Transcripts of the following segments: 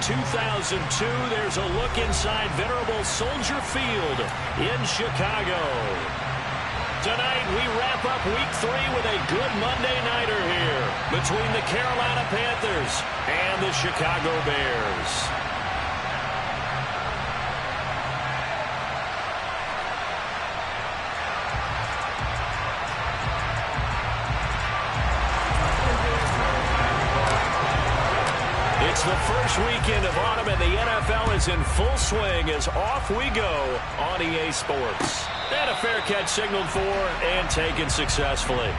2002, there's a look inside venerable Soldier Field in Chicago. Tonight, we wrap up Week 3 with a good Monday nighter here between the Carolina Panthers and the Chicago Bears. It's the first weekend of autumn, and the NFL is in full swing as off we go on EA Sports. And a fair catch signaled for and taken successfully.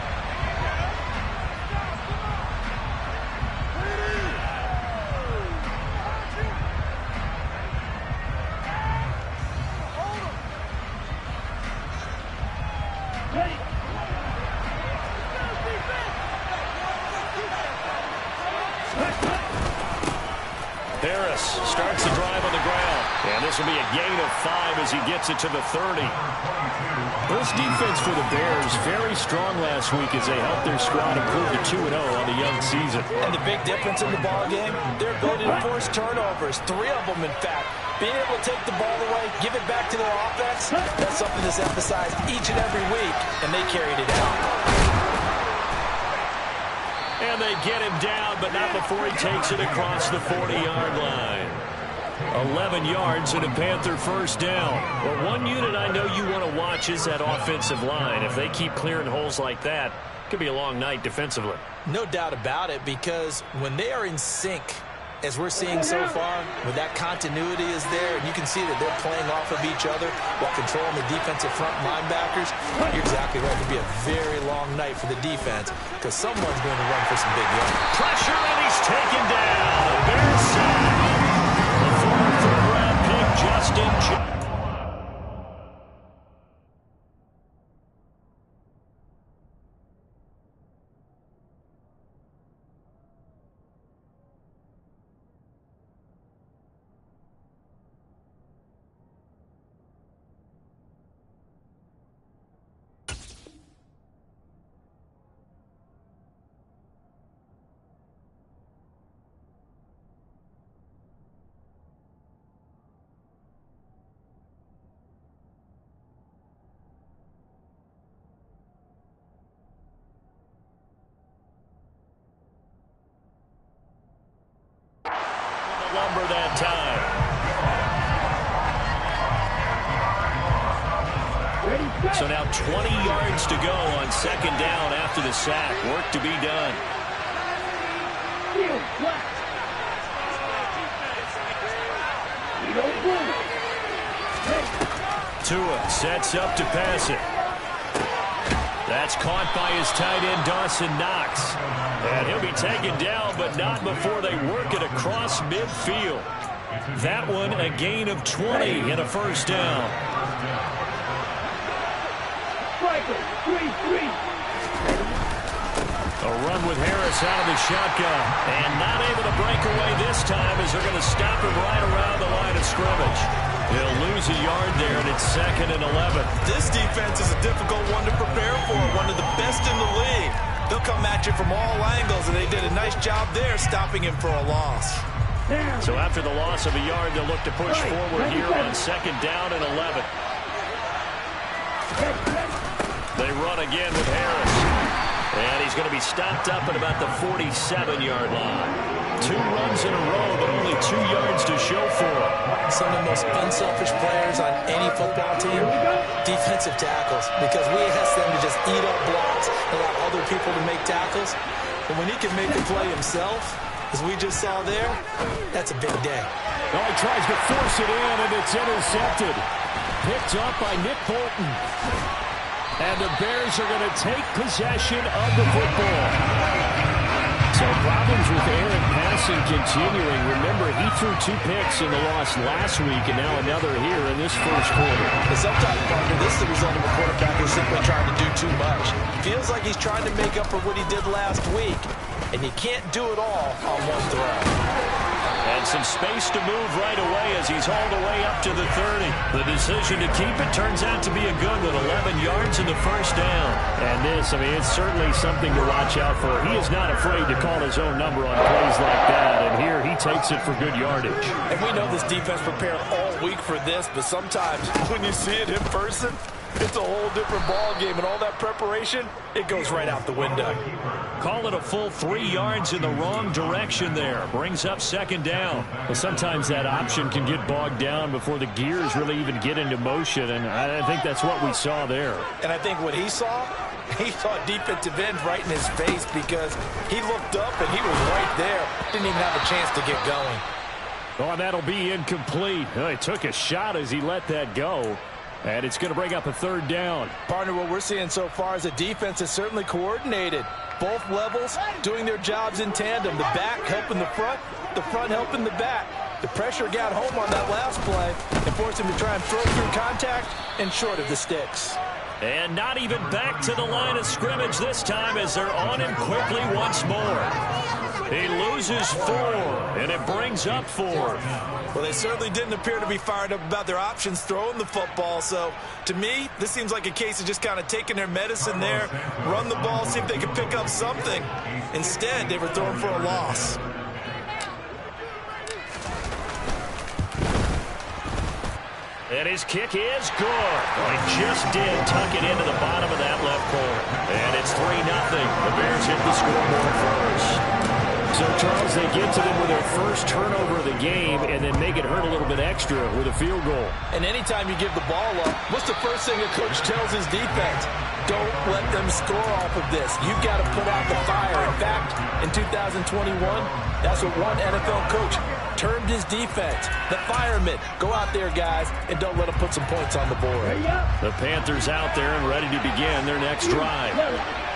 Harris starts the drive on the ground. And this will be a gain of 5 as he gets it to the 30. This defense for the Bears, very strong last week as they helped their squad improve to 2-0 on the young season. And the big difference in the ball game, their ability to force turnovers, 3 of them in fact. Being able to take the ball away, give it back to their offense, that's something that's emphasized each and every week, and they carried it out. And they get him down, but not before he takes it across the 40-yard line. 11 yards and a Panther first down. Well, one unit I know you want to watch is that offensive line. If they keep clearing holes like that, it could be a long night defensively. No doubt about it, because when they are in sync, as we're seeing so far, when that continuity is there, and you can see that they're playing off of each other while controlling the defensive front linebackers, you're exactly right. It could be a very long night for the defense because someone's going to run for some big yards. Pressure, and he's taken down. A Bears sack. The former third-round pick, Justin Jones. Lumber that time. So now 20 yards to go on second down after the sack. Work to be done. Tua sets up to pass it. That's caught by his tight end, Dawson Knox. And he'll be taken down, but not before they work it across midfield. That one, a gain of 20 and a first down. A run with Harris out of the shotgun. And not able to break away this time as they're going to stop him right around the line of scrimmage. He'll lose a yard there, and it's 2nd and 11. This defense is a difficult one to prepare for, one of the best in the league. They'll come at you from all angles, and they did a nice job there stopping him for a loss. So after the loss of a yard, they'll look to push forward here on 2nd down and 11. They run again with Harris. And he's going to be stopped up at about the 47-yard line. 2 runs in a row, but only 2 yards to show for him. Some of the most unselfish players on any football team, defensive tackles, because we ask them to just eat up blocks, allow other people to make tackles. But when he can make the play himself, as we just saw there, that's a big day. Oh, he tries to force it in, and it's intercepted. Picked up by Nick Bolton. And the Bears are going to take possession of the football. So problems with Aaron passing continuing. Remember, he threw 2 picks in the loss last week, and now another here in this first quarter. And sometimes, partner, this is the result of a quarterback who's simply trying to do too much. Feels like he's trying to make up for what he did last week, and you can't do it all on one throw. And so some space to move right away as he's hauled away up to the 30. The decision to keep it turns out to be a good one. 11 yards in the first down. And this, I mean, it's certainly something to watch out for. He is not afraid to call his own number on plays like that. And here he takes it for good yardage. And we know this defense prepared all week for this, but sometimes when you see it in person, it's a whole different ball game, and all that preparation, it goes right out the window. Call it a full 3 yards in the wrong direction there. Brings up second down. Well, sometimes that option can get bogged down before the gears really even get into motion, and I think that's what we saw there. And I think what he saw defensive end right in his face because he looked up and he was right there. Didn't even have a chance to get going. Oh, and that'll be incomplete. Well, he took a shot as he let that go. And it's going to bring up a third down. Partner, what we're seeing so far is a defense is certainly coordinated. Both levels doing their jobs in tandem. The back helping the front helping the back. The pressure got home on that last play and forced him to try and throw through contact and short of the sticks. And not even back to the line of scrimmage this time as they're on him quickly once more. He loses 4, and it brings up 4. Well, they certainly didn't appear to be fired up about their options throwing the football. So, to me, this seems like a case of just kind of taking their medicine there, run the ball, see if they can pick up something. Instead, they were throwing for a loss. And his kick is good. Well, he just did tuck it into the bottom of that left corner. And it's 3-0. The Bears hit the scoreboard first. So, Charles, they get to them with their first turnover of the game and then make it hurt a little bit extra with a field goal. And anytime you give the ball up, what's the first thing a coach tells his defense? Don't let them score off of this. You've got to put out the fire. In fact, in 2021, that's what one NFL coach termed his defense. The firemen. Go out there, guys, and don't let them put some points on the board. The Panthers out there and ready to begin their next drive.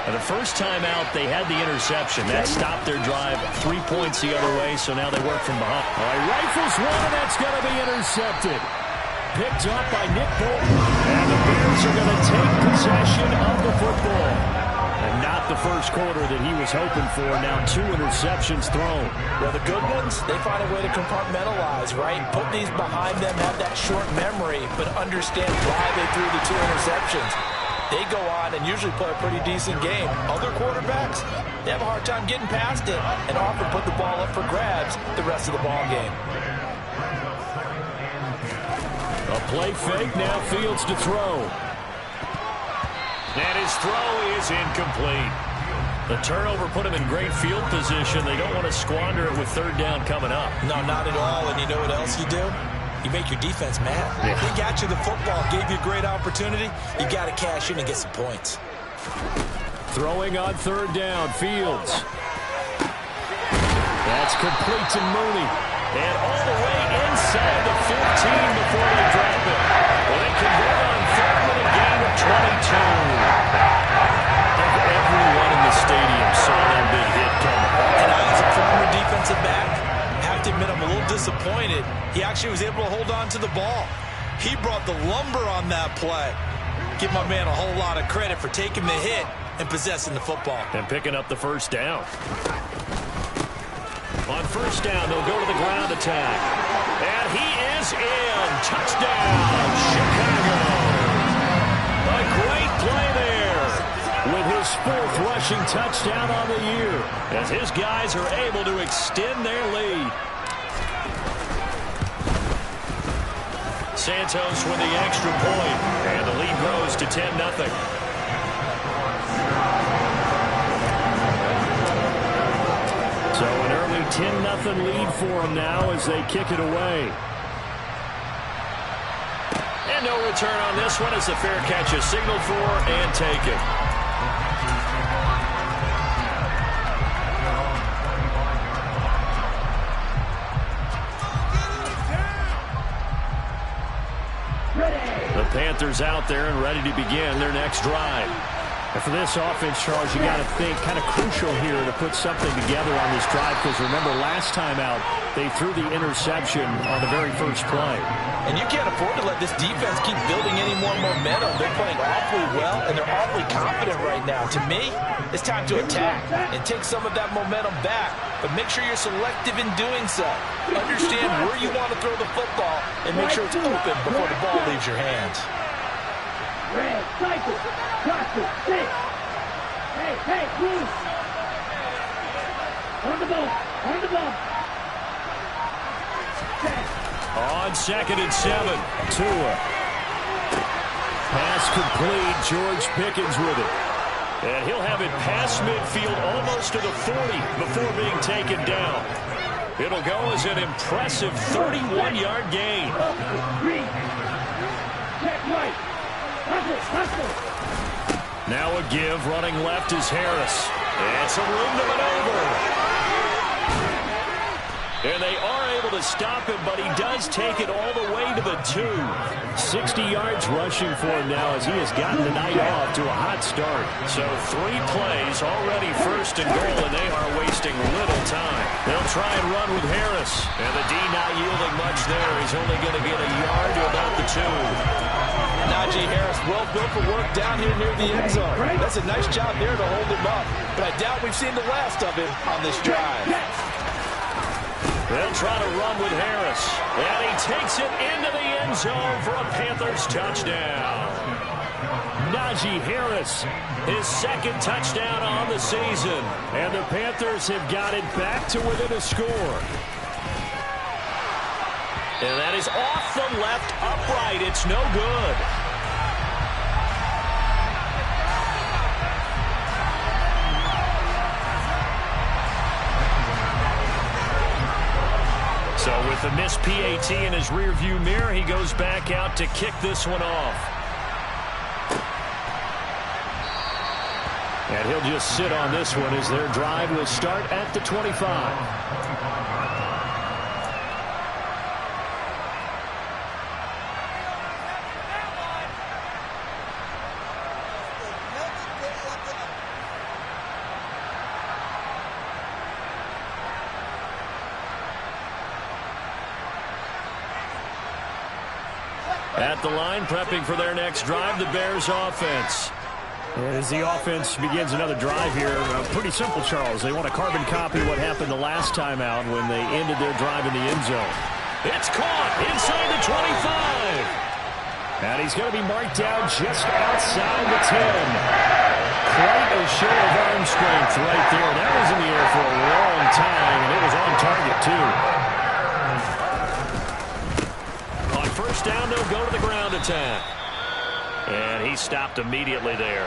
And the first time out, they had the interception. That stopped their drive 3 points the other way, so now they work from behind. All right, rifles one, and that's going to be intercepted. Picked up by Nick Bolton. And the Bears are going to take possession of the football. And not the first quarter that he was hoping for. Now 2 interceptions thrown. Well, the good ones, they find a way to compartmentalize, right? Put these behind them, have that short memory, but understand why they threw the 2 interceptions. They go on and usually play a pretty decent game. Other quarterbacks, they have a hard time getting past it and often put the ball up for grabs the rest of the ball game. A play fake, now Fields to throw. And his throw is incomplete. The turnover put him in great field position. They don't want to squander it with third down coming up. No, not at all. And you know what else you do? You make your defense mad. Yeah. They got you the football, gave you a great opportunity. You got to cash in and get some points. Throwing on third down, Fields. That's complete to Mooney. And all the way inside the 15 before they drop it. Well, they convert on third with a gain of 22. I think everyone in the stadium saw that big hit coming. And I, as a former defensive back, have to admit I'm a little disappointed. He actually was able to hold on to the ball. He brought the lumber on that play. Give my man a whole lot of credit for taking the hit and possessing the football. And picking up the first down. On first down, they'll go to the ground attack. And he is in. Touchdown, Chicago. A great play there with his 4th rushing touchdown on the year as his guys are able to extend their lead. Santos with the extra point, and the lead grows to 10-0. So an early 10-0 lead for them now as they kick it away. And no return on this one as the fair catch is signaled for and taken. The Panthers out there and ready to begin their next drive. And for this offense, Charles, you got to think kind of crucial here to put something together on this drive, because remember last time out they threw the interception on the very first play. And you can't afford to let this defense keep building any more momentum. They're playing awfully well, and they're awfully confident right now. To me, it's time to attack and take some of that momentum back, but make sure you're selective in doing so. Understand where you want to throw the football and make sure it's open before the ball leaves your hands. Red, cycle, cluster, six. Hey, move. On the ball. On 2nd and 7, Tua. Pass complete, George Pickens with it. And he'll have it past midfield almost to the 40 before being taken down. It'll go as an impressive 31-yard gain. Check right. Hustle. Now a give, running left is Harris. And some room to maneuver. And they are able to stop him, but he does take it all the way to the 2. 60 yards rushing for him now as he has gotten the night off to a hot start. So 3 plays, already first and goal, and they are wasting little time. They'll try and run with Harris. And the D not yielding much there. He's only going to get a yard to about the 2. Najee Harris, well built for work down here near the end zone. That's a nice job there to hold him up. But I doubt we've seen the last of him on this drive. They'll try to run with Harris. And he takes it into the end zone for a Panthers touchdown. Najee Harris, his 2nd touchdown on the season. And the Panthers have got it back to within a score. And that is off the left upright. It's no good. So with the missed PAT in his rearview mirror, he goes back out to kick this one off. And he'll just sit on this one as their drive will start at the 25. At the line, prepping for their next drive, the Bears offense. And as the offense begins another drive here, pretty simple, Charles. They want to carbon copy what happened the last time out when they ended their drive in the end zone. It's caught inside the 25. And he's going to be marked down just outside the 10. Quite a show of arm strength right there. That was in the air for a long time, and it was on target, too. First down, they'll go to the ground attack. And he stopped immediately there.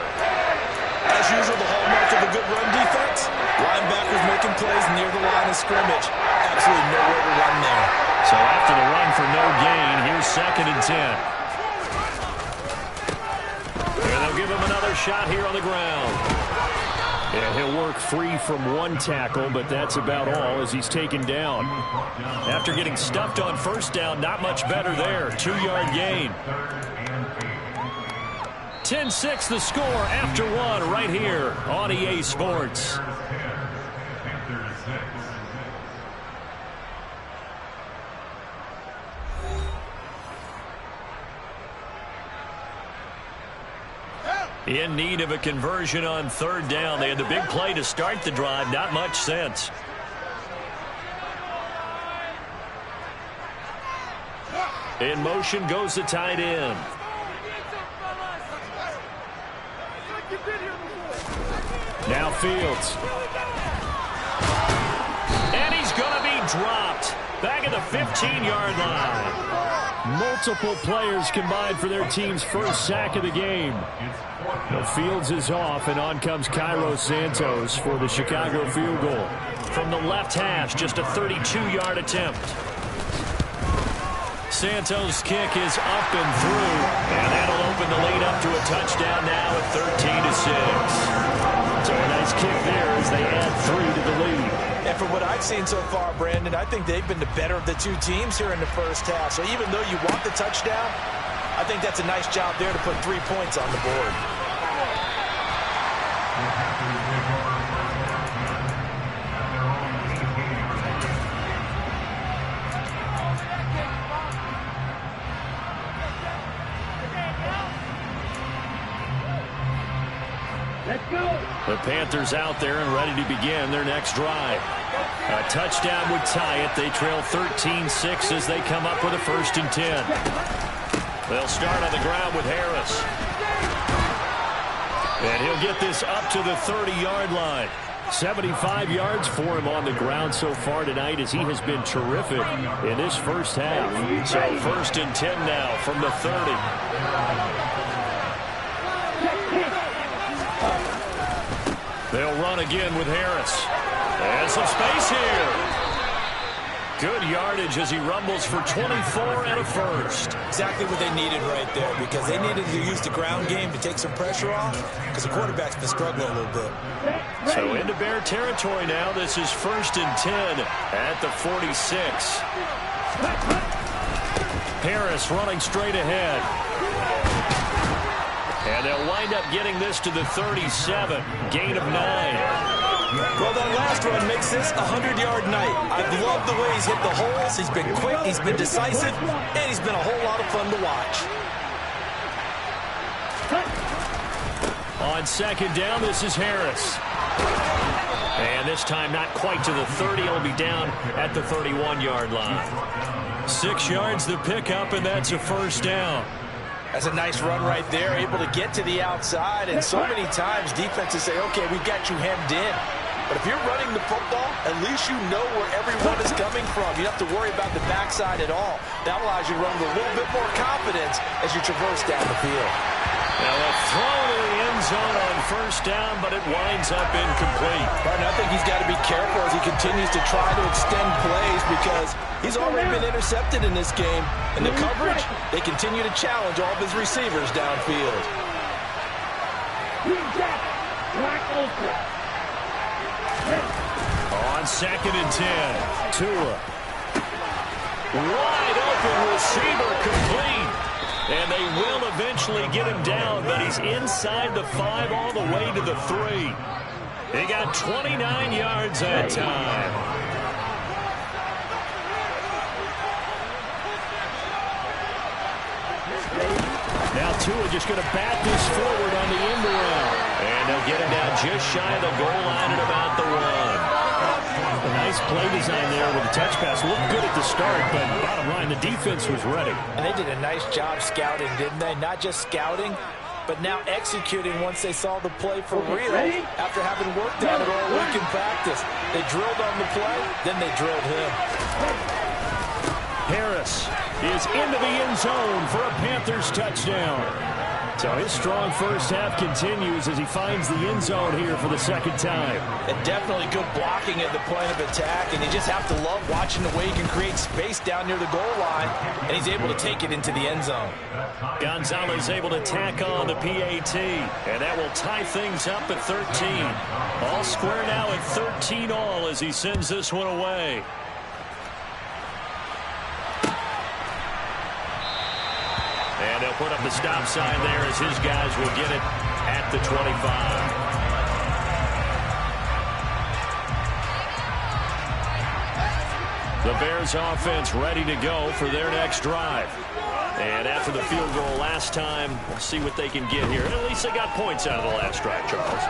As usual, the hallmark of a good run defense. Linebackers making plays near the line of scrimmage. Absolutely nowhere to run there. So after the run for no gain, here's 2nd and 10. And they'll give him another shot here on the ground. And he'll work free from one tackle, but that's about all as he's taken down. After getting stuffed on first down, not much better there. 2-yard gain. 10-6 the score after one right here on EA Sports. In need of a conversion on 3rd down. They had the big play to start the drive. Not much sense. In motion goes the tight end. Now Fields. And he's going to be dropped. Back at the 15-yard line. Multiple players combined for their team's first sack of the game. The Fields is off, and on comes Cairo Santos for the Chicago field goal. From the left hash, just a 32-yard attempt. Santos' kick is up and through, and that'll open the lead up to a touchdown now at 13-6. So a nice kick there as they add 3 to the lead. And from what I've seen so far, Brandon, I think they've been the better of the two teams here in the first half. So even though you want the touchdown, I think that's a nice job there to put 3 points on the board. The Panthers out there and ready to begin their next drive. A touchdown would tie it. They trail 13-6 as they come up with a 1st and 10. They'll start on the ground with Harris. And he'll get this up to the 30-yard line. 75 yards for him on the ground so far tonight as he has been terrific in this first half. So 1st and 10 now from the 30. They'll run again with Harris. And some space here. Good yardage as he rumbles for 24 and a 1st. Exactly what they needed right there, because they needed to use the ground game to take some pressure off, because the quarterback's been struggling a little bit. So into Bear territory now. This is 1st and 10 at the 46. Harris running straight ahead. And they'll wind up getting this to the 37. Gain of 9. Well, that last run makes this a 100-yard night. I've loved the way he's hit the holes. He's been quick, he's been decisive, and he's been a whole lot of fun to watch. On 2nd down, this is Harris. And this time not quite to the 30. He'll be down at the 31-yard line. 6 yards the pickup, and that's a 1st down. That's a nice run right there, able to get to the outside. And so many times defenses say, okay, we've got you hemmed in. But if you're running the football, at least you know where everyone is coming from. You don't have to worry about the backside at all. That allows you to run with a little bit more confidence as you traverse down the field. Now a throw to the end zone on 1st down, but it winds up incomplete. But I think he's got to be careful as he continues to try to extend plays, because he's already been intercepted in this game. And the coverage, they continue to challenge all of his receivers downfield. On 2nd and 10, Tua. Wide open receiver, complete. And they will eventually get him down, but he's inside the 5 all the way to the 3. They got 29 yards that time. Now Tua just going to bat this forward on the end around. And they'll get him down just shy of the goal line at about the 1. A nice play design there with the touch pass. Looked good at the start, but bottom line, the defense was ready. And they did a nice job scouting, didn't they? Not just scouting, but now executing once they saw the play for real after having worked on it all week in practice. They drilled on the play, then they drilled him. Harris is into the end zone for a Panthers touchdown. So his strong first half continues as he finds the end zone here for the 2nd time. And definitely good blocking at the point of attack, and you just have to love watching the way he can create space down near the goal line, and he's able to take it into the end zone. Gonzalez able to tack on the PAT, and that will tie things up at 13. All square now at 13 all as he sends this one away. And they'll put up the stop sign there as his guys will get it at the 25. The Bears offense ready to go for their next drive. And after the field goal last time, we'll see what they can get here. At least they got points out of the last drive, Charles.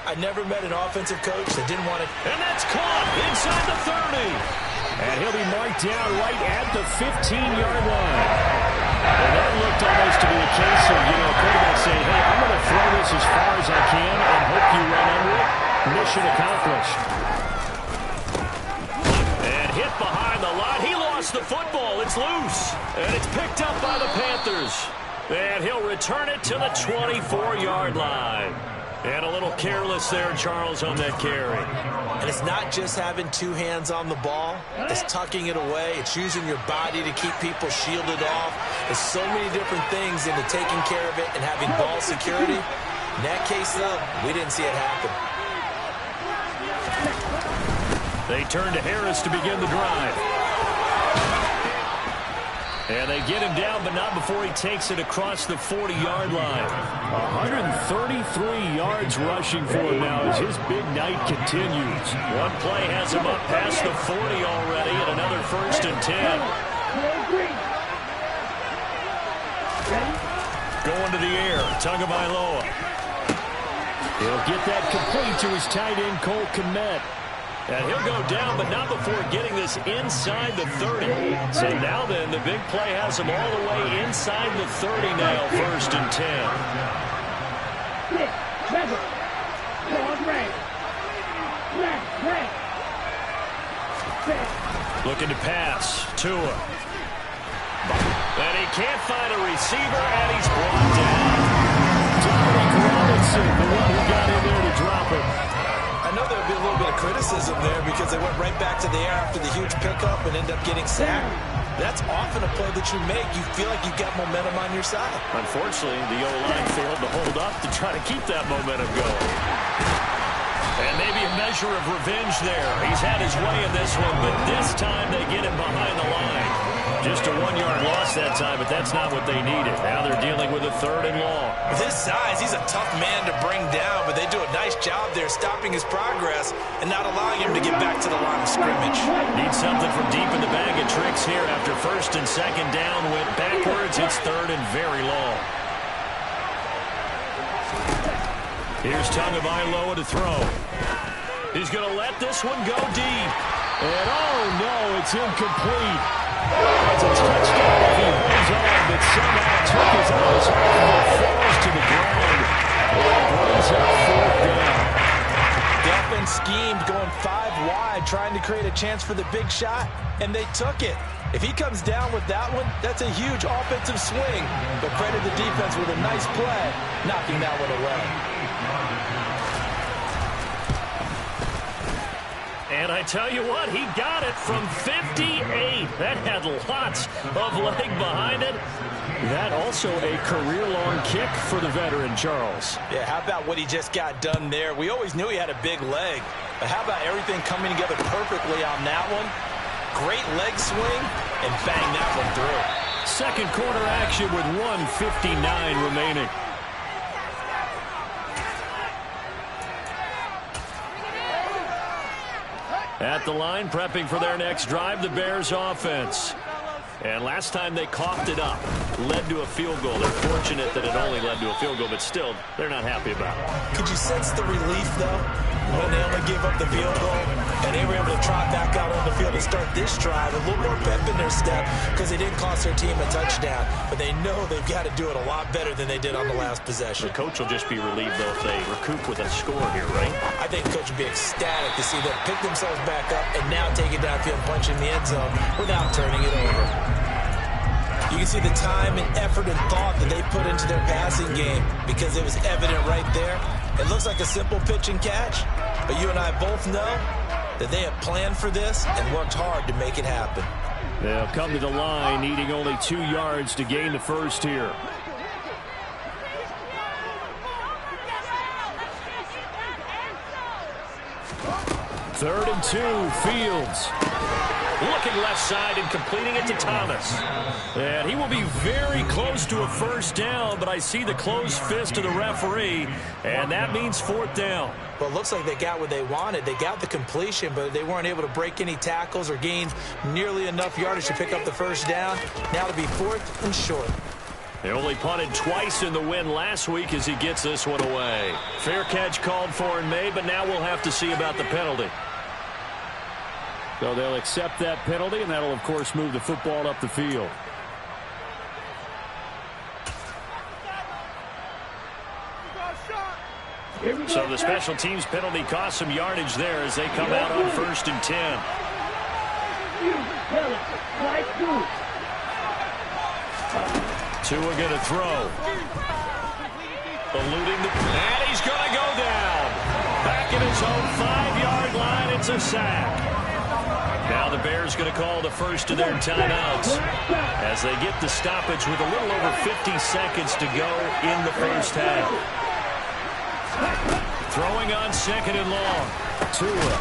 I never met an offensive coach that didn't want to. And that's caught inside the 30. And he'll be marked down right at the 15-yard line. And that looked almost to be a case of, quarterback saying, hey, I'm going to throw this as far as I can and hope you run under it. Mission accomplished. And hit behind the line. He lost the football. It's loose. And it's picked up by the Panthers. And he'll return it to the 24-yard line. And a little careless there, Charles, on that carry. And it's not just having two hands on the ball. It's tucking it away. It's using your body to keep people shielded off. There's so many different things into taking care of it and having ball security. In that case, though, we didn't see it happen. They turn to Harris to begin the drive. And they get him down, but not before he takes it across the 40-yard line. 133 yards rushing for him now as his big night continues. One play has him up past the 40 already, and another 1st and 10. Going to the air, Tagovailoa. He'll get that complete to his tight end, Cole Kmet. And he'll go down, but not before getting this inside the 30. So now then, the big play has him all the way inside the 30 now, 1st and 10. 6, 7, long range. Left. Looking to pass. Tua. And he can't find a receiver, and he's brought down. Dominic Robinson, the one who got in there to drop it. I know there'll be a little bit of criticism there because they went right back to the air after the huge pickup and ended up getting sacked. That's often a play that you make. You feel like you've got momentum on your side. Unfortunately, the O-line failed to hold up to try to keep that momentum going. And maybe a measure of revenge there. He's had his way in this one, but this time they get him behind the line. Just a 1-yard loss that time, but that's not what they needed. Now they're dealing with a 3rd and long. With his size, he's a tough man to bring down, but they do a nice job there stopping his progress and not allowing him to get back to the line of scrimmage. Need something from deep in the bag of tricks here after 1st and 2nd down. Went backwards. It's 3rd and very long. Here's Tagovailoa to throw. He's going to let this one go deep. And oh no, it's incomplete. It's a touchdown if he holds on, but somehow took his eyes off of it, falls to the ground. And brings up 4th down. The offense schemed, going 5 wide, trying to create a chance for the big shot, and they took it. If he comes down with that one, that's a huge offensive swing. But credit the defense with a nice play, knocking that one away. And I tell you what, he got it from 58. That had lots of leg behind it. That also a career-long kick for the veteran, Charles. Yeah, how about what he just got done there? We always knew he had a big leg. But how about everything coming together perfectly on that one? Great leg swing, and bang that one through. 2nd quarter action with 1:59 remaining. At the line, prepping for their next drive, the Bears offense. And last time they coughed it up, led to a field goal. They're fortunate that it only led to a field goal, but still, they're not happy about it. Could you sense the relief, though, when they only gave up the field goal and they were able to trot back out on the field and start this drive? A little more pep in their step because they didn't cost their team a touchdown, but they know they've got to do it a lot better than they did on the last possession. The coach will just be relieved, though, if they recoup with a score here, right? I think the coach would be ecstatic to see them pick themselves back up and now take it downfield and punch in the end zone without turning it over. You can see the time and effort and thought that they put into their passing game because it was evident right there. It looks like a simple pitch and catch, but you and I both know that they have planned for this and worked hard to make it happen. They'll come to the line, needing only 2 yards to gain the first here. Third and 2, Fields. Looking left side and completing it to Thomas. And he will be very close to a first down, but I see the closed fist of the referee, and that means 4th down. Well, it looks like they got what they wanted. They got the completion, but they weren't able to break any tackles or gain nearly enough yardage to pick up the first down. Now to be 4th and short. They only punted twice in the win last week as he gets this one away. Fair catch called for and made, but now we'll have to see about the penalty. So they'll accept that penalty, and that'll, of course, move the football up the field. So the special teams penalty cost some yardage there as they come out on 1st and 10. Tua going to throw. Eluding the... And he's going to go down. Back at his own 5-yard line, it's a sack. Now the Bears going to call the first of their timeouts as they get the stoppage with a little over 50 seconds to go in the first half. Throwing on 2nd and long. Tua.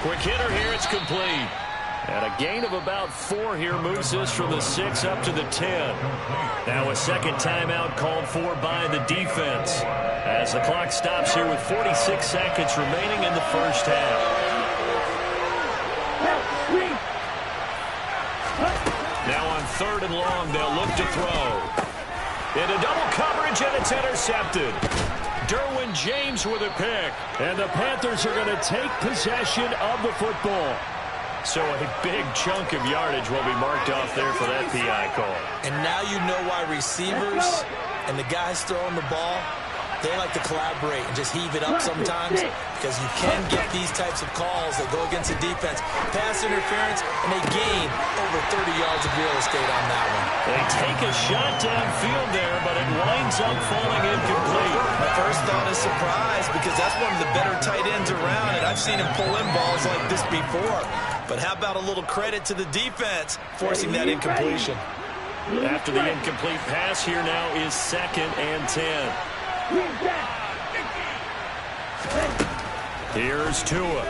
Quick hitter here, it's complete. And a gain of about 4 here moves this from the 6 up to the 10. Now a second timeout called for by the defense as the clock stops here with 46 seconds remaining in the first half. Now on 3rd and long, they'll look to throw. Into double coverage, and it's intercepted. Derwin James with a pick. And the Panthers are going to take possession of the football. So a big chunk of yardage will be marked off there for that PI call. And now you know why receivers and the guys throwing the ball, they like to collaborate and just heave it up sometimes, because you can get these types of calls that go against the defense. Pass interference, and they gain over 30 yards of real estate on that one. They take a shot downfield there, but it winds up falling incomplete. My first thought is surprise, because that's one of the better tight ends around, and I've seen him pull in balls like this before. But how about a little credit to the defense forcing that incompletion? After the incomplete pass, here now is 2nd and 10. Here's Tua.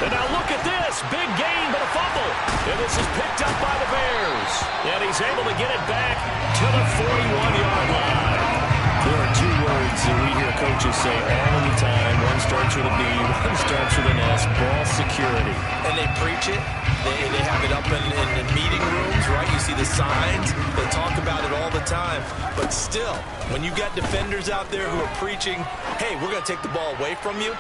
And now look at this. Big gain, but a fumble. And this is picked up by the Bears. And he's able to get it back to the 41-yard line. There are two words that we hear coaches say all the time. One starts with a B, one starts with an S. Ball security. And they preach it. They have it up in meeting rooms, right? You see the signs. They talk about it all the time. But still, when you got defenders out there who are preaching, hey, we're going to take the ball away from you,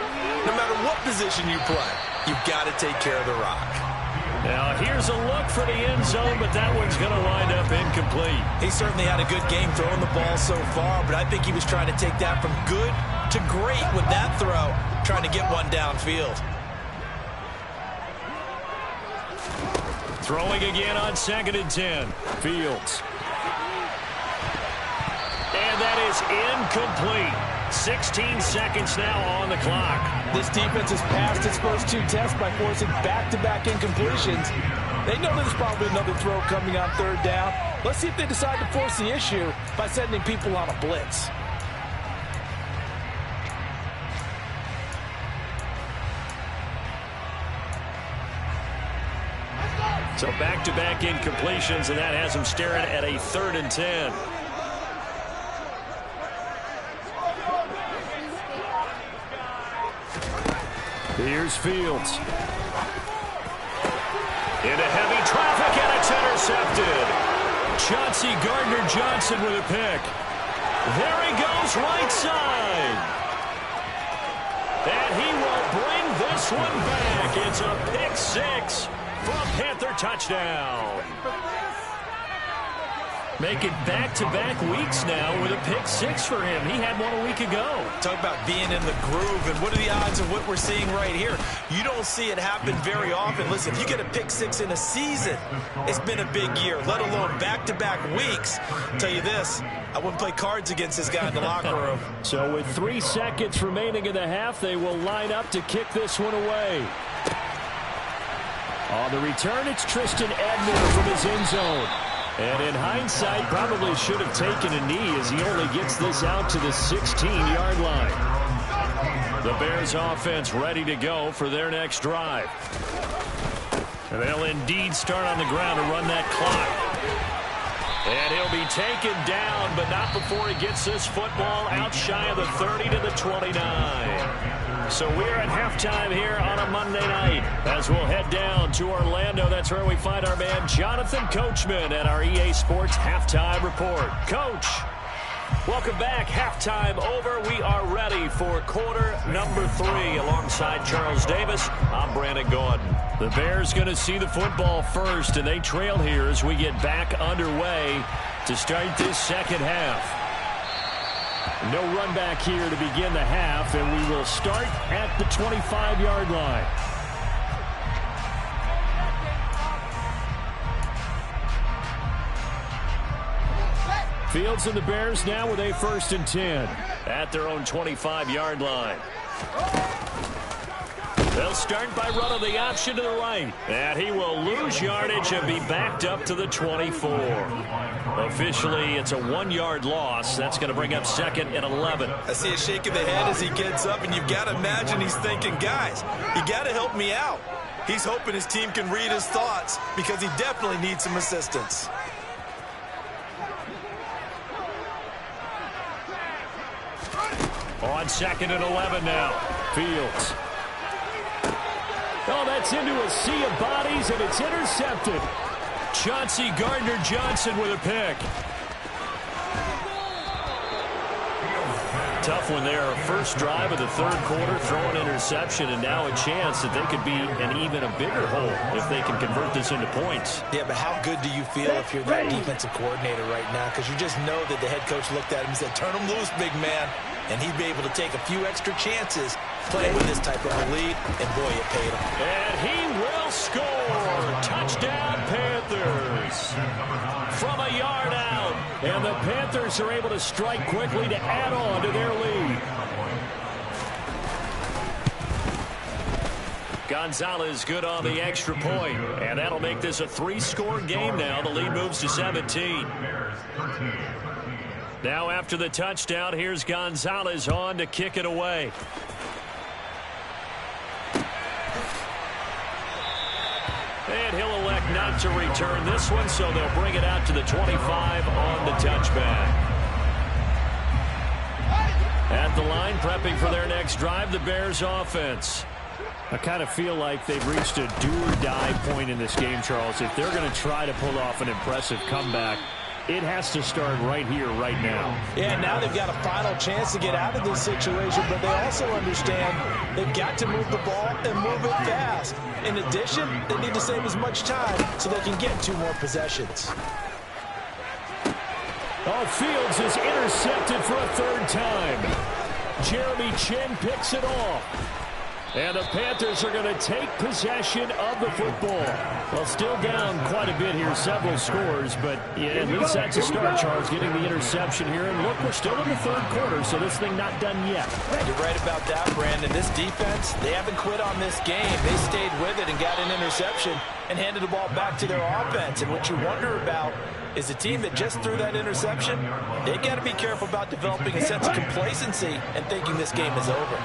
no matter what position you play, you've got to take care of the rock. Now, here's a look for the end zone, but that one's going to wind up incomplete. He certainly had a good game throwing the ball so far, but I think he was trying to take that from good to great with that throw, trying to get one downfield. Throwing again on 2nd and 10. Fields. And that is incomplete. 16 seconds now on the clock. This defense has passed its first 2 tests by forcing back-to-back incompletions. They know there's probably another throw coming on 3rd down. Let's see if they decide to force the issue by sending people on a blitz. So back-to-back incompletions, and that has them staring at a 3rd and 10. Here's Fields. Into heavy traffic, and it's intercepted. Chauncey Gardner-Johnson with a pick. There he goes, right side. And he will bring this one back. It's a pick 6 for a Panther touchdown. Make it back-to-back weeks now with a pick 6 for him. He had one a week ago. Talk about being in the groove, and what are the odds of what we're seeing right here? You don't see it happen very often. Listen, if you get a pick 6 in a season, it's been a big year, let alone back-to-back weeks. I'll tell you this, I wouldn't play cards against this guy in the locker room. So with 3 seconds remaining in the half, they will line up to kick this one away. On the return, it's Tristan Edmore from his end zone. And in hindsight, probably should have taken a knee as he only gets this out to the 16-yard line. The Bears offense ready to go for their next drive. And they'll indeed start on the ground to run that clock. And he'll be taken down, but not before he gets this football out shy of the 30 to the 29. So we're at halftime here on a Monday night as we'll head down to Orlando. That's where we find our man Jonathan Coachman at our EA Sports Halftime Report. Coach, welcome back. Halftime over. We are ready for quarter number 3 alongside Charles Davis. I'm Brandon Gordon. The Bears going to see the football first, and they trail here as we get back underway to start this second half. No run back here to begin the half, and we will start at the 25-yard line. Fields and the Bears now with a 1st and 10 at their own 25-yard line. They'll start by running the option to the right. And he will lose yardage and be backed up to the 24. Officially, it's a 1-yard loss. That's going to bring up 2nd and 11. I see a shake of the head as he gets up, and you've got to imagine he's thinking, guys, you got to help me out. He's hoping his team can read his thoughts because he definitely needs some assistance. On 2nd and 11 now. Fields. Oh, that's into a sea of bodies, and it's intercepted. Chauncey Gardner-Johnson with a pick. Tough one there. First drive of the third quarter, throw an interception, and now a chance that they could be in even a bigger hole if they can convert this into points. Yeah, but how good do you feel if you're that defensive coordinator right now? Because you just know that the head coach looked at him and said, turn him loose, big man. And he'd be able to take a few extra chances playing with this type of a lead, and boy, it paid him. And he will score. Touchdown, Panthers. From a yard out. And the Panthers are able to strike quickly to add on to their lead. Gonzalez good on the extra point. And that'll make this a 3-score game now. The lead moves to 17. Now after the touchdown, here's Gonzalez on to kick it away. And he'll elect not to return this one, so they'll bring it out to the 25 on the touchback. At the line, prepping for their next drive, the Bears offense. I kind of feel like they've reached a do-or-die point in this game, Charles. If they're going to try to pull off an impressive comeback, it has to start right here, right now. Yeah, now they've got a final chance to get out of this situation, but they also understand they've got to move the ball and move it fast. In addition, they need to save as much time so they can get 2 more possessions. Oh, Fields is intercepted for a 3rd time. Jeremy Chin picks it off. And the Panthers are going to take possession of the football. Well, still down quite a bit here, several scores, but yeah, at least that's a start, Charles, getting the interception here. And look, we're still in the 3rd quarter, so this thing not done yet. You're right about that, Brandon. This defense, they haven't quit on this game. They stayed with it and got an interception and handed the ball back to their offense. And what you wonder about is the team that just threw that interception, they got to be careful about developing a sense of complacency and thinking this game is over.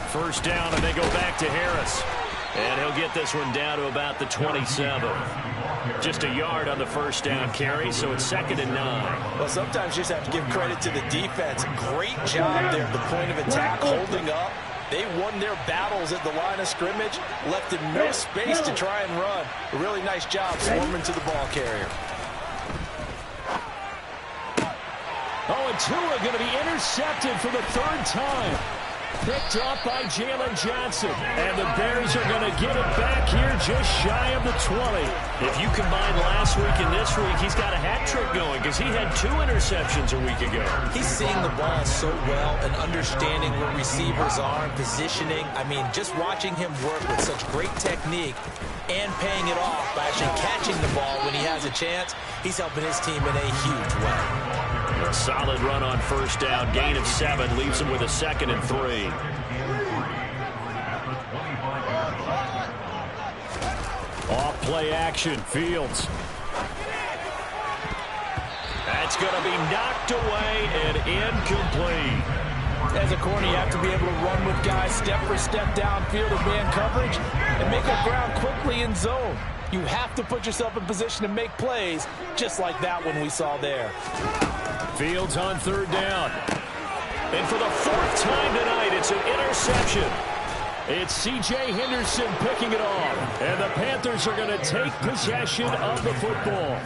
First down, and they go back to Harris. And he'll get this one down to about the 27. Just a yard on the first down carry, so it's 2nd and 9. Well, sometimes you just have to give credit to the defense. Great job there at the point of attack, holding up. They won their battles at the line of scrimmage, left him no space to try and run. A really nice job swarming to the ball carrier. Oh, and Tua going to be intercepted for the 3rd time. Picked up by Jalen Johnson. And the Bears are going to get it back here just shy of the 20. If you combine last week and this week, he's got a hat trick going because he had 2 interceptions a week ago. He's seeing the ball so well and understanding where receivers are and positioning. I mean, just watching him work with such great technique and paying it off by actually catching the ball when he has a chance, he's helping his team in a huge way. A solid run on first down. Gain of 7 leaves him with a 2nd and 3. Off play action. Fields. That's going to be knocked away and incomplete. As a corner, you have to be able to run with guys step for step downfield of man coverage and make up ground quickly in zone. You have to put yourself in position to make plays just like that one we saw there. Fields on 3rd down. And for the 4th time tonight, it's an interception. It's C.J. Henderson picking it off. And the Panthers are going to take possession of the football.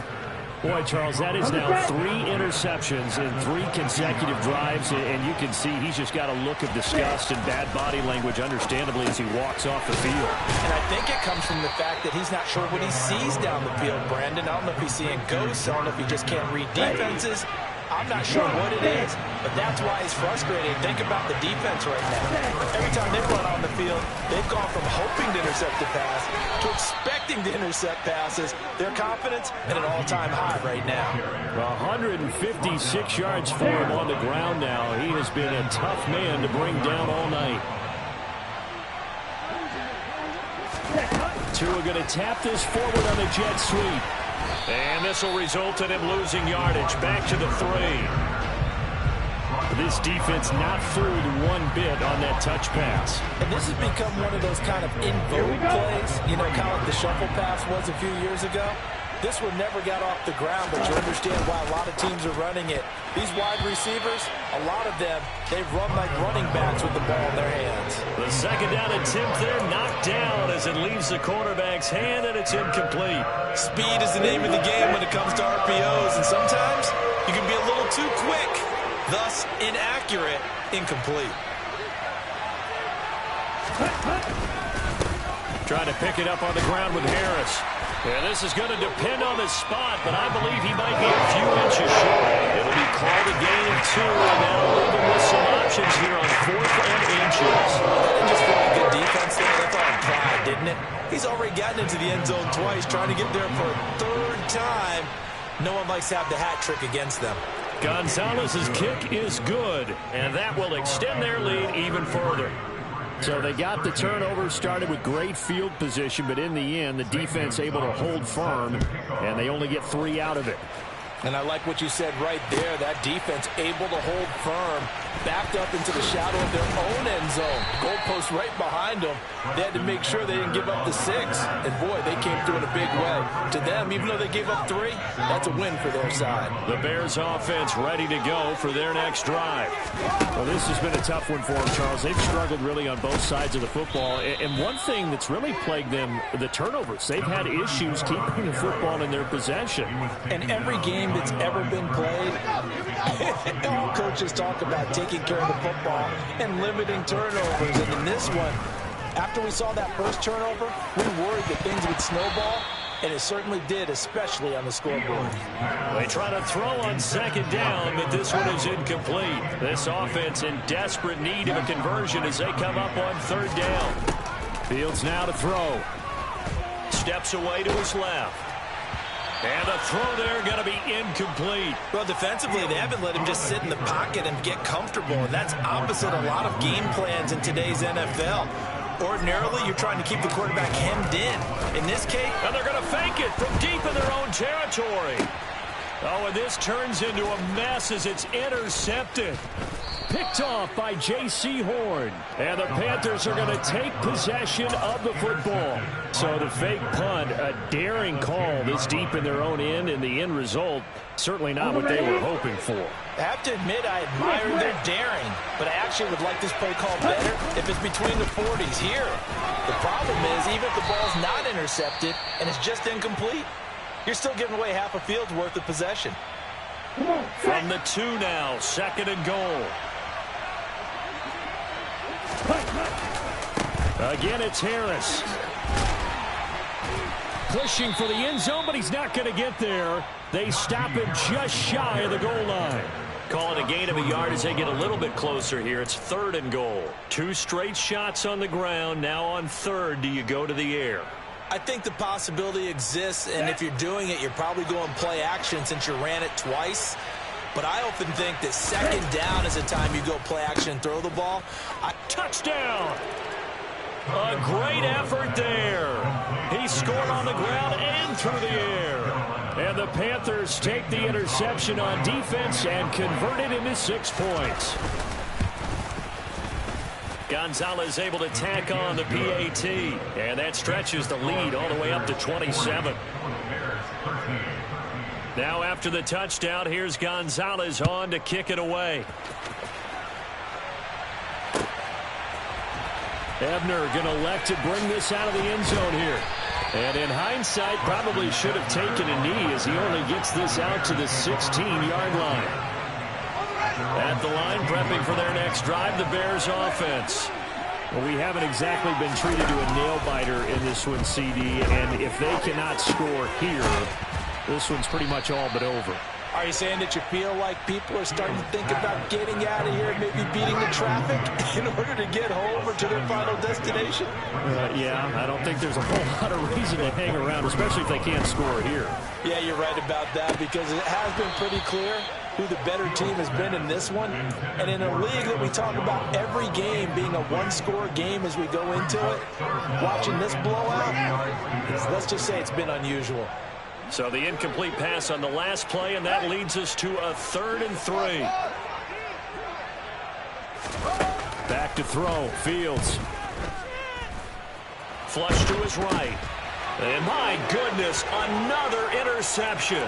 Boy, Charles, that is now 3 interceptions in 3 consecutive drives, and you can see he's just got a look of disgust and bad body language, understandably, as he walks off the field. And I think it comes from the fact that he's not sure what he sees down the field, Brandon. I don't know if he's seeing ghosts. I don't know if he just can't read defenses. I'm not sure what it is, but that's why he's frustrated. Think about the defense right now. Every time they run on the field, they've gone from hoping to intercept a pass to expecting to intercept passes. Their confidence at an all-time high right now. 156 yards for him on the ground now. He has been a tough man to bring down all night. Tua going to tap this forward on the jet sweep. And this will result in him losing yardage. Back to the 3. This defense not fooled one bit on that touch pass. And this has become one of those kind of in vogue plays, you know, kind of like the shuffle pass was a few years ago. This one never got off the ground, but you understand why a lot of teams are running it. These wide receivers, a lot of them, they run like running backs with the ball in their hands. The second down attempt there knocked down as it leaves the quarterback's hand, and it's incomplete. Speed is the name of the game when it comes to RPOs, and sometimes you can be a little too quick, thus inaccurate, incomplete. Trying to pick it up on the ground with Harris. Yeah, this is going to depend on the spot, but I believe he might be a few inches short. It'll be called a gain of 2, and that'll leave him with some options here on 4th and inches. That just felt like good defense there. That's all implied, didn't it? He's already gotten into the end zone twice, trying to get there for a 3rd time. No one likes to have the hat trick against them. Gonzalez's kick is good, and that will extend their lead even further. So they got the turnover, started with great field position, but in the end, the defense able to hold firm, and they only get 3 out of it. And I like what you said right there. That defense able to hold firm, backed up into the shadow of their own end zone. Goalpost right behind them. They had to make sure they didn't give up the 6. And, boy, they came through in a big way. To them, even though they gave up 3, that's a win for their side. The Bears offense ready to go for their next drive. Well, this has been a tough one for them, Charles. They've struggled really on both sides of the football. And one thing that's really plagued them, the turnovers. They've had issues keeping the football in their possession. And every game that's ever been played, all coaches talk about taking care of the football and limiting turnovers. And in this one, after we saw that first turnover, we worried that things would snowball, and it certainly did, especially on the scoreboard. They try to throw on 2nd down, but this one is incomplete. This offense in desperate need of a conversion as they come up on 3rd down. Fields now to throw. Steps away to his left. And the throw there going to be incomplete. Well, defensively, they haven't let him just sit in the pocket and get comfortable, and that's opposite a lot of game plans in today's NFL. Ordinarily, you're trying to keep the quarterback hemmed in. In this case, and they're going to fake it from deep in their own territory. Oh, and this turns into a mess as it's intercepted. Picked off by J.C. Horn. And the Panthers are going to take possession of the football. So the fake punt, a daring call this deep in their own end, and the end result, certainly not what they were hoping for. I have to admit, I admire their daring, but I actually would like this play call better if it's between the 40s here. The problem is, even if the ball's not intercepted and it's just incomplete, you're still giving away half a field's worth of possession. From the 2 now, 2nd and goal. Again, it's Harris. Pushing for the end zone, but he's not going to get there. They stop him just shy of the goal line. Call it a gain of a yard as they get a little bit closer here. It's 3rd and goal. 2 straight shots on the ground. Now on 3rd, do you go to the air? I think the possibility exists, and if you're doing it, you're probably going play action since you ran it twice. But I often think that 2nd down is the time you go play action and throw the ball. Touchdown! A great effort there. He scored on the ground and through the air. And the Panthers take the interception on defense and convert it into 6 points. Gonzalez able to tack on the PAT, and that stretches the lead all the way up to 27. Now after the touchdown, here's Gonzalez on to kick it away. Ebner going to elect to bring this out of the end zone here. And in hindsight, probably should have taken a knee as he only gets this out to the 16-yard line. At the line, prepping for their next drive, the Bears offense. Well, we haven't exactly been treated to a nail-biter in this one, CD, and if they cannot score here, this one's pretty much all but over. Are you saying that you feel like people are starting to think about getting out of here and maybe beating the traffic in order to get home or to their final destination? Yeah, I don't think there's a whole lot of reason to hang around, especially if they can't score here. Yeah, you're right about that because it has been pretty clear who the better team has been in this one. And in a league that we talk about every game being a one-score game as we go into it, watching this blowout, let's just say it's been unusual. So the incomplete pass on the last play, and that leads us to a 3rd and 3. Back to throw, Fields. Flush to his right. And my goodness, another interception.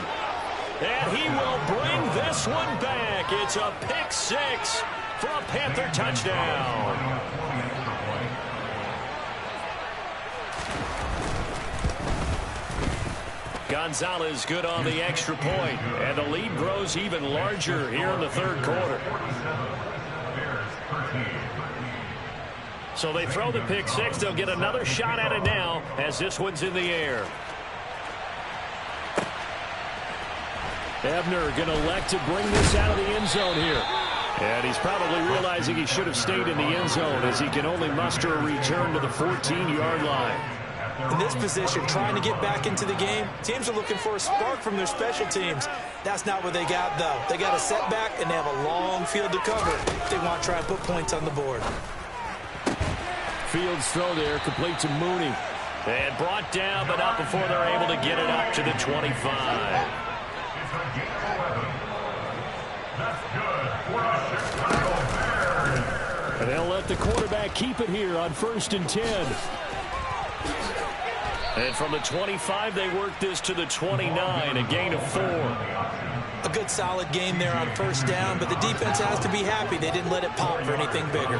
And he will bring this one back. It's a pick six for a Panther touchdown. Gonzalez good on the extra point, and the lead grows even larger here in the third quarter. So they throw the pick six. They'll get another shot at it now as this one's in the air. Ebner going to elect to bring this out of the end zone here. And he's probably realizing he should have stayed in the end zone as he can only muster a return to the 14-yard line. In this position, trying to get back into the game, teams are looking for a spark from their special teams. That's not what they got, though. They got a setback, and they have a long field to cover. They want to try and put points on the board. Fields throw there, complete to Mooney. And brought down, but not before they're able to get it up to the 25. And they'll let the quarterback keep it here on 1st and 10. And from the 25, they work this to the 29, a gain of 4. A good solid game there on 1st down, but the defense has to be happy they didn't let it pop for anything bigger.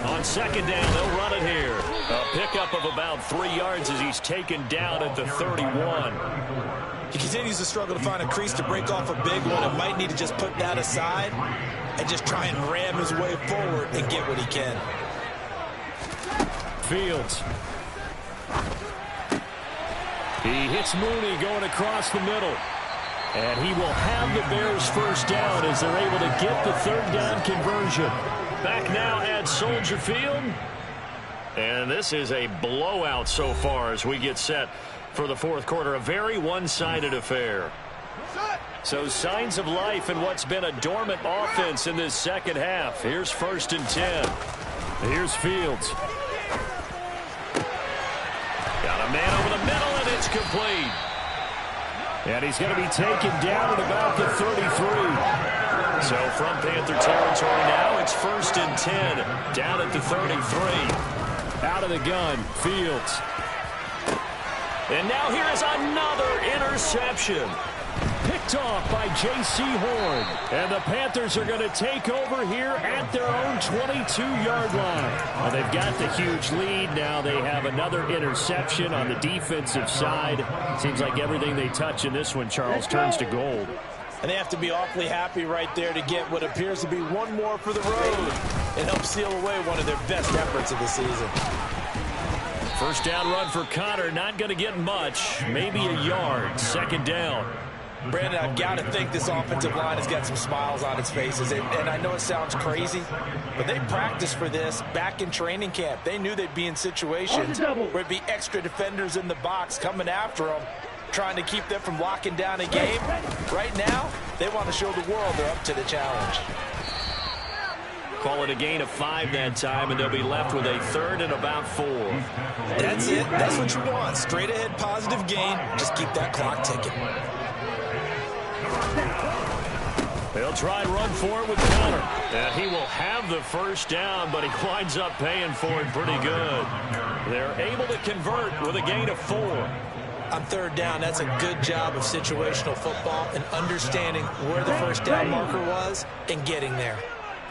On 2nd down, they'll run it here. A pickup of about 3 yards as he's taken down at the 31. He continues to struggle to find a crease to break off a big one and might need to just put that aside and just try and ram his way forward and get what he can. Fields. He hits Mooney going across the middle. And he will have the Bears 1st down as they're able to get the 3rd down conversion. Back now at Soldier Field. And this is a blowout so far as we get set for the 4th quarter. A very one-sided affair. So signs of life in what's been a dormant offense in this second half. Here's 1st and 10. Here's Fields. Got a man over the middle, and it's complete. And he's going to be taken down at about the 33. So from Panther territory now, it's 1st and 10. Down at the 33. Out of the gun, Fields. And now here is another interception. Picked off by J.C. Horn. And the Panthers are going to take over here at their own 22-yard line. Well, they've got the huge lead. Now they have another interception on the defensive side. Seems like everything they touch in this one, Charles, turns to gold. And they have to be awfully happy right there to get what appears to be one more for the road and help seal away one of their best efforts of the season. 1st down run for Connor. Not going to get much. Maybe a yard. 2nd down. Brandon, I've got to think this offensive line has got some smiles on its faces. And I know it sounds crazy, but they practiced for this back in training camp. They knew they'd be in situations where it'd be extra defenders in the box coming after them, trying to keep them from locking down a game. Right now, they want to show the world they're up to the challenge. Call it a gain of 5 that time, and they'll be left with a 3rd and about 4. That's it. That's what you want. Straight ahead positive gain. Just keep that clock ticking. They'll try and run for it with Connor. And he will have the 1st down, but he winds up paying for it pretty good. They're able to convert with a gain of 4. On 3rd down, that's a good job of situational football and understanding where the 1st down marker was and getting there.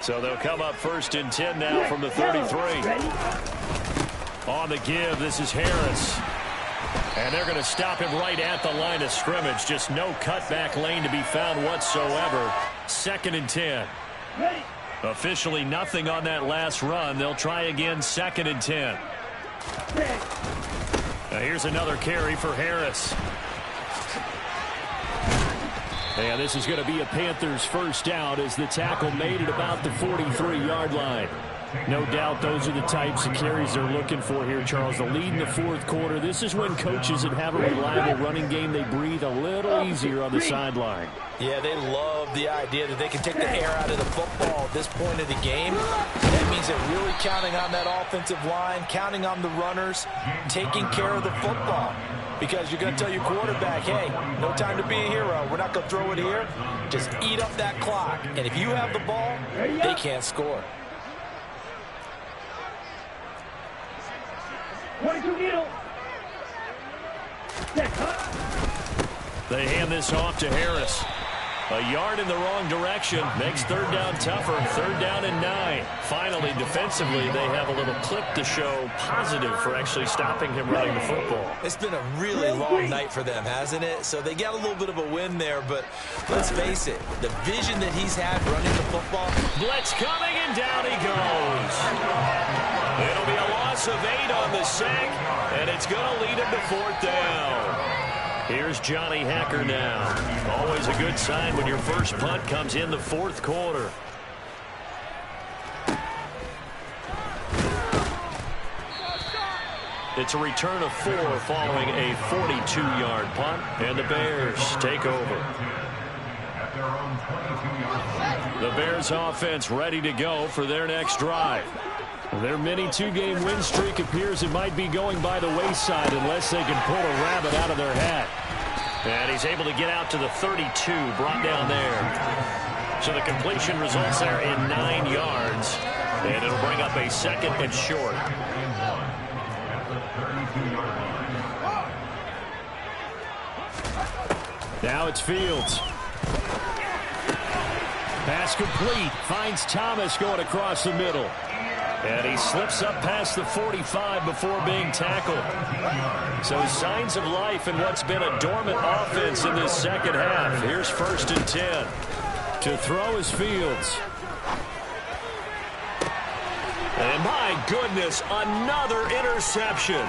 So they'll come up 1st and 10 now from the 33. On the give, this is Harris. And they're going to stop him right at the line of scrimmage. Just no cutback lane to be found whatsoever. 2nd and 10. Officially nothing on that last run. They'll try again 2nd and 10. Now here's another carry for Harris. And this is going to be a Panthers 1st down as the tackle made at about the 43-yard line. No doubt those are the types of carries they're looking for here, Charles. The lead in the 4th quarter. This is when coaches that have a reliable running game, they breathe a little easier on the sideline. Yeah, they love the idea that they can take the air out of the football at this point of the game. That means they're really counting on that offensive line, counting on the runners, taking care of the football. Because you're going to tell your quarterback, hey, no time to be a hero. We're not going to throw it here. Just eat up that clock. And if you have the ball, they can't score. 22 Needle. They hand this off to Harris. A yard in the wrong direction makes third down tougher. Third down and 9. Finally, defensively, they have a little clip to show positive for actually stopping him running the football. It's been a really long night for them, hasn't it? So they got a little bit of a win there, but let's face it, the vision that he's had running the football. Blitz coming, and down he goes. It'll be a loss of 8 on the sack, and it's going to lead him to fourth down. Here's Johnny Hacker now. Always a good sign when your first punt comes in the fourth quarter. It's a return of 4 following a 42-yard punt, and the Bears take over. The Bears offense ready to go for their next drive. Their mini 2-game win streak appears it might be going by the wayside unless they can pull a rabbit out of their hat. And he's able to get out to the 32, brought down there. So the completion results there in 9 yards, and it'll bring up a second and short. Now it's Fields. Pass complete. Finds Thomas going across the middle. And he slips up past the 45 before being tackled. So signs of life in what's been a dormant offense in this second half. Here's 1st and 10. To throw is Fields. And my goodness, another interception.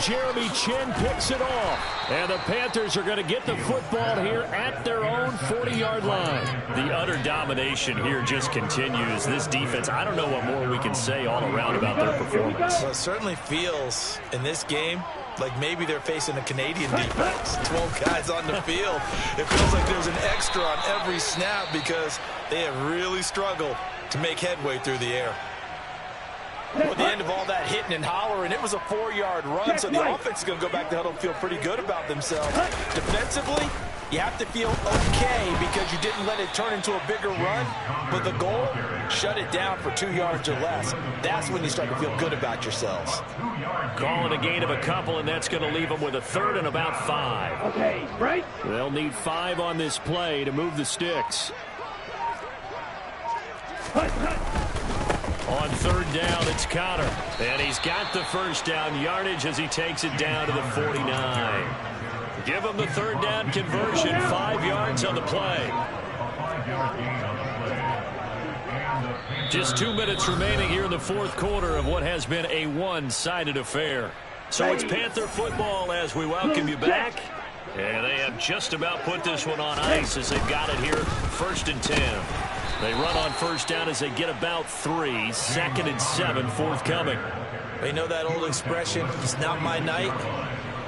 Jeremy Chinn picks it off. And the Panthers are going to get the football here at their own 40-yard line. The utter domination here just continues. This defense, I don't know what more we can say all around about their performance. Well, it certainly feels in this game like maybe they're facing a Canadian defense. 12 guys on the field. It feels like there's an extra on every snap because they have really struggled to make headway through the air. At the end of all that hitting and hollering, it was a 4-yard run, so the offense is going to go back to huddle and feel pretty good about themselves. Defensively, you have to feel okay because you didn't let it turn into a bigger run, but the goal, shut it down for 2 yards or less. That's when you start to feel good about yourselves. Calling a gain of a couple, and that's going to leave them with a third and about 5. Okay, right? They'll need 5 on this play to move the sticks. On third down, it's Connor. And he's got the first down yardage as he takes it down to the 49. Give him the third down conversion. 5 yards on the play. Just 2 minutes remaining here in the fourth quarter of what has been a one-sided affair. So it's Panther football as we welcome you back. And they have just about put this one on ice as they've got it here, 1st and 10. They run on first down as they get about 3. 2nd and 7 forthcoming. They know that old expression, it's not my night.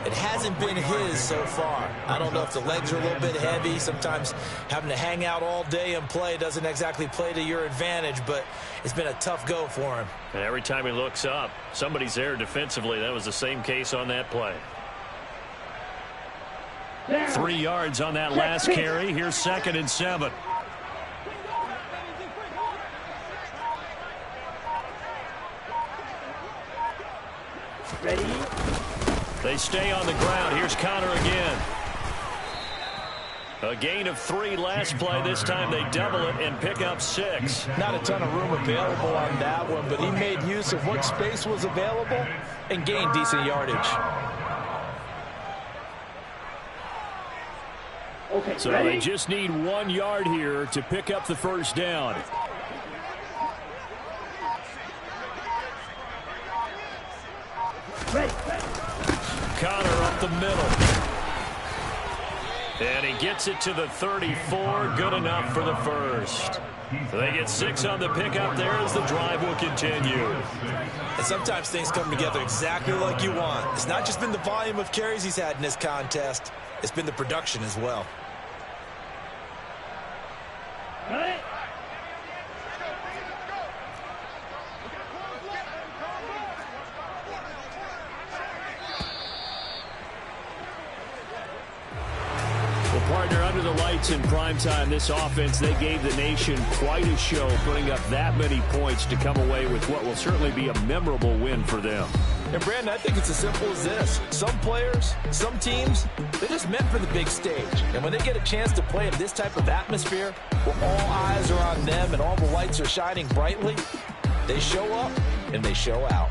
It hasn't been his so far. I don't know if the legs are a little bit heavy. Sometimes having to hang out all day and play doesn't exactly play to your advantage, but it's been a tough go for him. And every time he looks up, somebody's there defensively. That was the same case on that play. 3 yards on that last carry. Here's 2nd and 7. Ready? They stay on the ground. Here's Connor again. A gain of 3 last play. This time they double it and pick up 6. Not a ton of room available on that one, but he made use of what space was available and gained decent yardage. Okay, so ready? They just need 1 yard here to pick up the first down. Ready. Connor up the middle. And he gets it to the 34. Good enough for the first. They get 6 on the pickup there as the drive will continue. And sometimes things come together exactly like you want. It's not just been the volume of carries he's had in this contest. It's been the production as well. Ready? Partner, under the lights in primetime, this offense, they gave the nation quite a show, putting up that many points to come away with what will certainly be a memorable win for them. And Brandon, I think it's as simple as this. Some players, some teams, they're just meant for the big stage. And when they get a chance to play in this type of atmosphere, where all eyes are on them and all the lights are shining brightly, they show up and they show out.